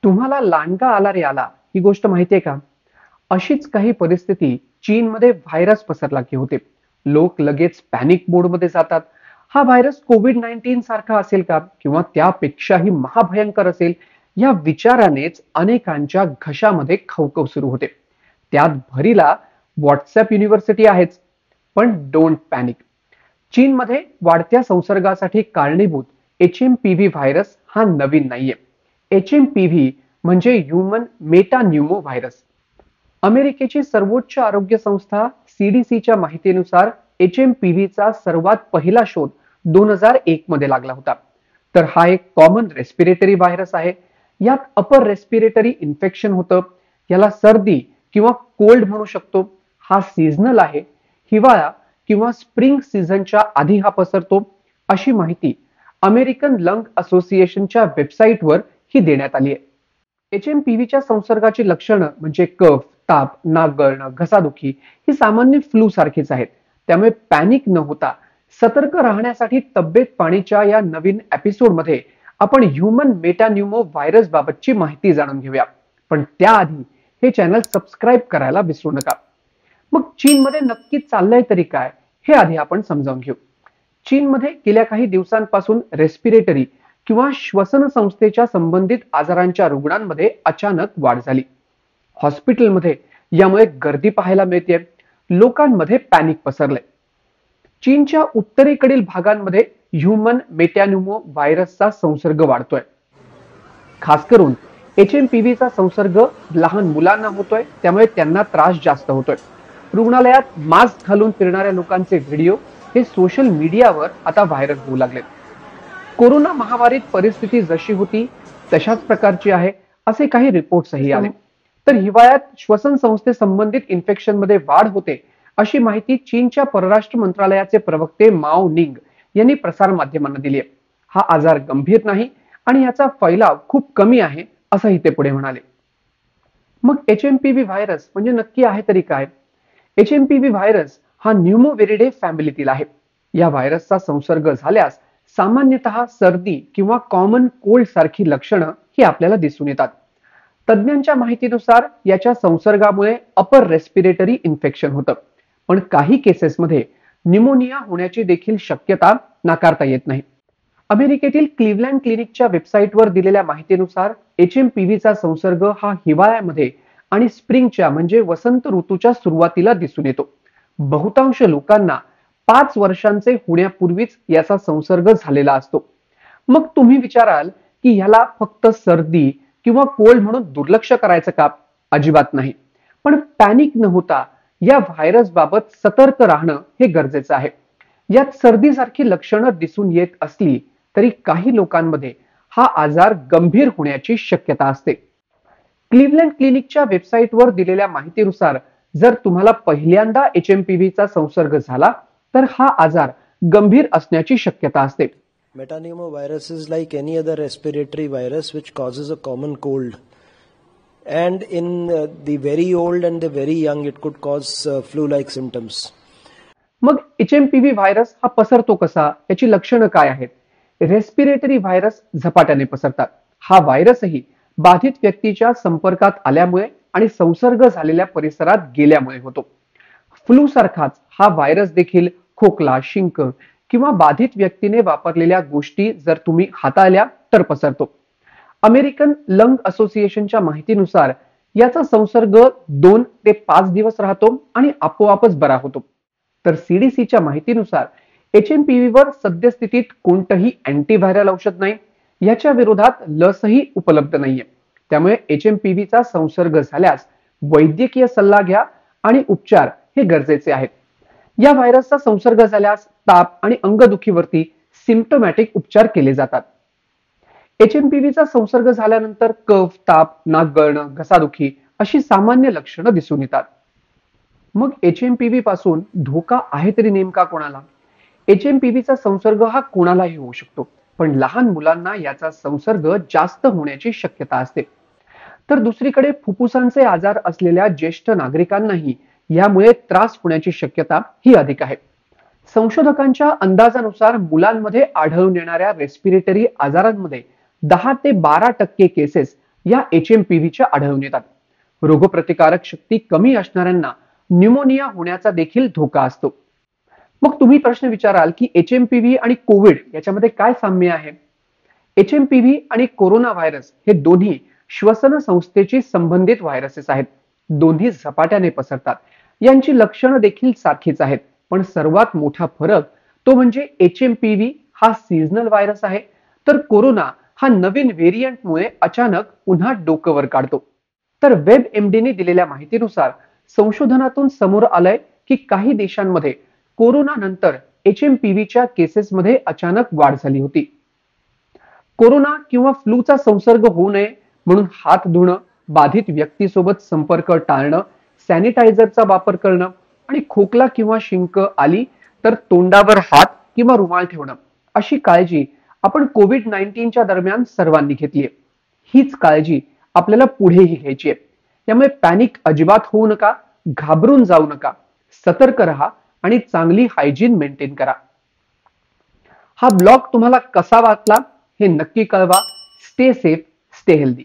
तुम्हाला लांडगा आला रे आला ही गोष्ट माहितीये का? अशीच काही परिस्थिती चीनमध्ये व्हायरस पसरला की होते. लोक लगेच पॅनिक मोडमध्ये जातात. हा व्हायरस कोविड-19 सारखा असेल का किंवा त्यापेक्षाही महाभयंकर असेल, या विचारानेच अनेकांच्या घशामध्ये खवखव सुरू होते. त्यात भरीला व्हॉट्सअप युनिव्हर्सिटी आहेच. पण डोंट पॅनिक. चीनमध्ये वाढत्या संसर्गासाठी कारणीभूत एचएमपीव्ही व्हायरस हा नवीन नाहीये. एचएमपीव्ही म्हणजे ह्यूमन मेटान्यूमो व्हायरस. अमेरिकेची सर्वोच्च आरोग्य संस्था सीडीसीच्या माहितीनुसार एचएमपीव्हीचा सर्वात पहिला शोध 2001 मध्ये लागला होता. तर हा एक कॉमन रेस्पिरेटरी व्हायरस आहे. यात अपर रेस्पिरेटरी इन्फेक्शन होतं. याला सर्दी किंवा कोल्ड म्हणू शकतो. हा सीझनल आहे. हिवाळा किंवा स्प्रिंग सीझनच्या आधी हा पसरतो, अशी माहिती अमेरिकन लंग असोसिएशनच्या वेबसाईटवर ही देण्यात आली आहे. एचएमपीव्हीच्या संसर्गाची लक्षणं म्हणजे कफ, ताप, नाक गळणं, घसादुखी ही सामान्य फ्लू सारखीच आहेत. त्यामुळे पॅनिक न होता सतर्क राहण्यासाठी तब्येत पाणीच्या या नवीन एपिसोडमध्ये आपण ह्यूमन मेटान्यूमो व्हायरस बाबतची माहिती जाणून घेऊया. पण त्याआधी हे चॅनल सबस्क्राईब करायला विसरू नका. मग चीनमध्ये नक्की चाललंय तरी काय, हे आधी आपण समजावून घेऊ. चीनमध्ये गेल्या काही दिवसांपासून रेस्पिरेटरी किंवा श्वसन संस्थेच्या संबंधित आजारांच्या रुग्णांमध्ये अचानक वाढ झाली. हॉस्पिटलमध्ये यामुळे गर्दी पाहायला मिळते. लोकांमध्ये पॅनिक पसरले. चीनच्या उत्तरेकडील भागांमध्ये ह्यूमन मेटॅन्युमो व्हायरसचा संसर्ग वाढतोय. खास करून एचएमपीव्हीचा संसर्ग लहान मुलांना होतोय, त्यामुळे त्यांना त्रास जास्त होतोय. रुग्णालयात मास्क घालून फिरणाऱ्या लोकांचे व्हिडिओ हे सोशल मीडियावर आता व्हायरल होऊ लागले. कोरोना महामारीत परिस्थिती जशी होती तशाच प्रकारची आहे, असे काही रिपोर्ट्सही आले. तर हिवाळ्यात श्वसन संस्थे संबंधित इन्फेक्शन मध्ये वाढ होते, अशी माहिती चीनच्या परराष्ट्र मंत्रालयाचे प्रवक्ते माओ निंग यांनी प्रसार माध्यमांना दिली आहे. हा आजार गंभीर नाही आणि याचा फैलाव खूप कमी आहे, असंही ते पुढे म्हणाले. मग एचएमपीव्ही व्हायरस म्हणजे नक्की आहे तरी काय? एचएमपीव्ही व्हायरस हा न्यूमोव्हिरिडे फॅमिलीतील आहे. या व्हायरसचा संसर्ग झाल्यास सामान्यतः सर्दी किंवा कॉमन कोल्ड सारखी लक्षणं ही आपल्याला दिसून येतात. तज्ज्ञांच्या माहितीनुसार याच्या संसर्गामुळे अपर रेस्पिरेटरी इन्फेक्शन होतं. पण काही केसेसमध्ये न्यूमोनिया होण्याची देखील शक्यता नाकारता येत नाही. अमेरिकेतील क्लिव्हलँड क्लिनिकच्या वेबसाईटवर दिलेल्या माहितीनुसार एचएमपीव्हीचा संसर्ग हा हिवाळ्यामध्ये आणि स्प्रिंगच्या म्हणजे वसंत ऋतूच्या सुरुवातीला दिसून येतो. बहुतांश लोकांना 5 वर्षांचे होण्यापूर्वीच याचा संसर्ग झालेला असतो. मग तुम्ही विचाराल की ह्याला फक्त सर्दी किंवा कोल्ड म्हणून दुर्लक्ष करायचं का? अजिबात नाही. पण पॅनिक न होता या व्हायरस बाबत सतर्क राहणं हे गरजेचं आहे. यात सर्दीसारखी लक्षणं दिसून येत असली तरी काही लोकांमध्ये हा आजार गंभीर होण्याची शक्यता असते. क्लिव्हलँड क्लिनिकच्या वेबसाईटवर दिलेल्या माहितीनुसार जर तुम्हाला पहिल्यांदा एचएमपीव्हीचा संसर्ग झाला तर हा आजार गंभीर असण्याची शक्यता असते. Metapneumovirus is like any other respiratory virus which causes a common cold. And in the very old and the very young, it could cause flu-like symptoms. मग एचएमपीव्ही व्हायरस हा पसरतो कसा? याची लक्षणं काय आहेत? रेस्पिरेटरी व्हायरस झपाट्याने पसरतात. हा व्हायरसही बाधित व्यक्तीच्या संपर्कात आल्यामुळे आणि संसर्ग झालेल्या परिसरात गेल्यामुळे होतो. फ्लू सारखाच हा व्हायरस देखील खोकला, शिंक किंवा बाधित व्यक्तीने वापरलेल्या गोष्टी जर तुम्ही हाताळल्या तर पसरतो. अमेरिकन लंग असोसिएशनच्या माहितीनुसार याचा संसर्ग 2 ते 5 दिवस राहतो आणि आपोआपच बरा होतो. तर सीडीसीच्या माहितीनुसार एचएमपीव्हीवर सद्यस्थितीत कोणतंही अँटीव्हायरल औषध नाही. याच्या विरोधात लसही उपलब्ध नाहीये. त्यामुळे एचएमपीव्हीचा संसर्ग झाल्यास वैद्यकीय सल्ला घ्या आणि उपचार हे गरजेचे आहेत. या व्हायरसचा संसर्ग झाल्यास ताप आणि अंगदुखीवरती सिम्प्टोमॅटिक उपचार केले जातात. एचएमपीव्हीचा संसर्ग झाल्यानंतर कफ, ताप, नाक गळणं, घसादुखी अशी सामान्य लक्षणं दिसून येतात. मग एचएमपीव्ही पासून धोका आहे तरी नेमका कोणाला? एचएमपीव्हीचा संसर्ग हा कोणालाही होऊ शकतो, पण लहान मुलांना याचा संसर्ग जास्त होण्याची शक्यता असते. तर दुसरीकडे फुफ्फुसांचे आजार असलेल्या ज्येष्ठ नागरिकांनाही यामुळे त्रास होण्याची शक्यता ही अधिक आहे. संशोधकांच्या अंदाजानुसार मुलांमध्ये आढळून येणाऱ्या रेस्पिरेटरी आजारांमध्ये 10 ते 12% केसेस या HMPVच्या आढळून येतात. रोगप्रतिकारक शक्ती कमी असणाऱ्यांना न्यूमोनिया होण्याचा देखील धोका असतो. मग तुम्ही प्रश्न विचाराल की HMPV आणि कोविड याच्यामध्ये काय साम्य आहे? HMPV आणि कोरोना व्हायरस हे दोन्ही श्वसन संस्थेशी संबंधित व्हायरसेस आहेत. दोन्ही झपाट्याने पसरतात. यांची लक्षणं देखील सारखीच आहेत, पण सर्वात मोठा फरक तो म्हणजे HMPV हा सीझनल व्हायरस आहे, तर कोरोना हा नवीन व्हेरियंटमुळे अचानक पुन्हा डोकं वर काढतो. तर WebMDने दिलेल्या माहितीनुसार संशोधनातून समोर आलंय की काही देशांमध्ये कोरोना नंतर HMPVच्या केसेसमध्ये अचानक वाढ झाली होती. कोरोना किंवा फ्लूचा संसर्ग होऊ नये म्हणून हात धुणं, बाधित व्यक्तीसोबत संपर्क टाळणं, सॅनिटायझरचा वापर करणं आणि खोकला किंवा शिंक आली तर तोंडावर हात किंवा रुमाल ठेवणं, अशी काळजी आपण कोविड-19च्या दरम्यान सर्वांनी घेतली आहे. हीच काळजी आपल्याला पुढेही घ्यायची आहे. त्यामुळे पॅनिक अजिबात होऊ नका, घाबरून जाऊ नका, सतर्क राहा आणि चांगली हायजीन मेंटेन करा. हा ब्लॉग तुम्हाला कसा वाटला हे नक्की कळवा. Stay safe, stay healthy.